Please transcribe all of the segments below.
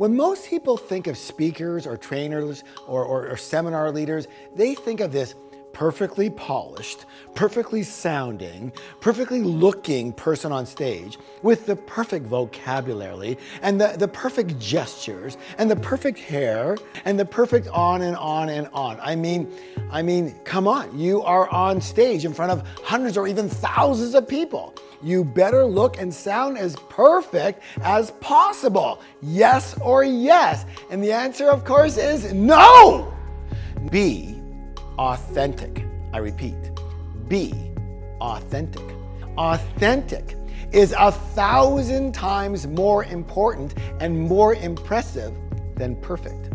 When most people think of speakers or trainers or seminar leaders, they think of this perfectly polished, perfectly sounding, perfectly looking person on stage with the perfect vocabulary and the perfect gestures and the perfect hair and the perfect on and on and on. I mean, come on, you are on stage in front of hundreds or even thousands of people. You better look and sound as perfect as possible. Yes or yes? And the answer, of course, is no! Be authentic. I repeat, be authentic. Authentic is 1,000 times more important and more impressive than perfect.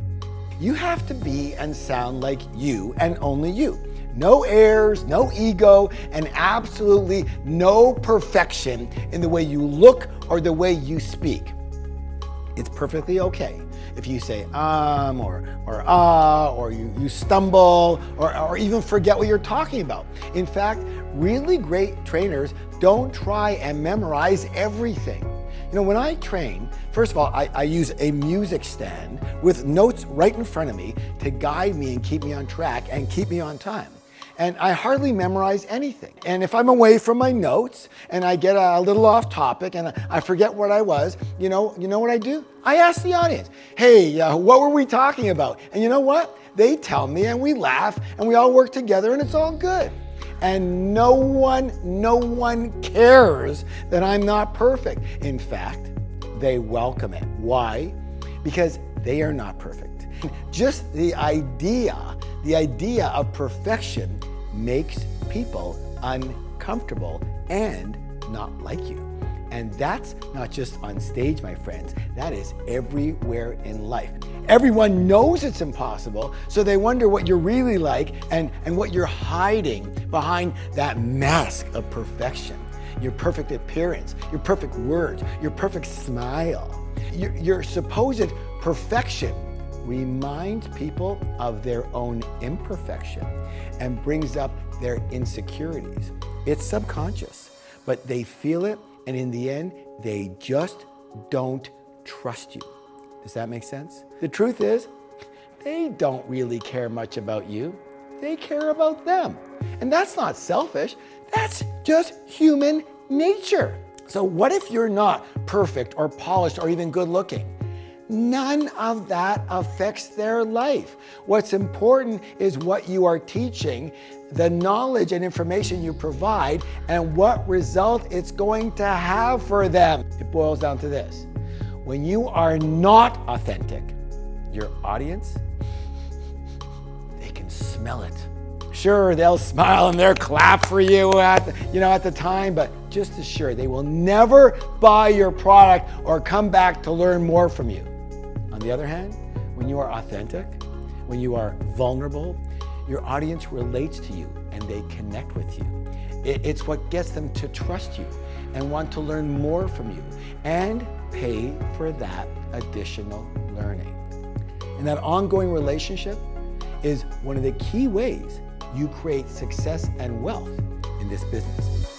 You have to be and sound like you and only you. No airs, no ego, and absolutely no perfection in the way you look or the way you speak. It's perfectly okay if you say or you stumble or even forget what you're talking about. In fact, really great trainers don't try and memorize everything. You know, when I train, first of all, I use a music stand with notes right in front of me to guide me and keep me on track and keep me on time. And I hardly memorize anything. And if I'm away from my notes and I get a little off topic and I forget what I was, you know what I do? I ask the audience, hey, what were we talking about? And you know what? They tell me and we laugh and we all work together and it's all good. And no one cares that I'm not perfect. In fact, they welcome it. Why? Because they are not perfect. Just the idea of perfection makes people uncomfortable and not like you. And that's not just on stage, my friends. That is everywhere in life. Everyone knows it's impossible, so they wonder what you're really like and what you're hiding behind that mask of perfection. Your perfect appearance, your perfect words, your perfect smile. Your supposed perfection reminds people of their own imperfection and brings up their insecurities. It's subconscious, but they feel it, and in the end, they just don't trust you. Does that make sense? The truth is, they don't really care much about you. They care about them. And that's not selfish, that's just human nature. So what if you're not perfect or polished or even good looking? None of that affects their life. What's important is what you are teaching, the knowledge and information you provide, and what result it's going to have for them. It boils down to this. When you are not authentic, your audience, they can smell it. Sure, they'll smile and they'll clap for you at the time, but just as sure, they will never buy your product or come back to learn more from you. On the other hand, when you are authentic, when you are vulnerable, your audience relates to you and they connect with you. It's what gets them to trust you and want to learn more from you and pay for that additional learning. And that ongoing relationship is one of the key ways you create success and wealth in this business.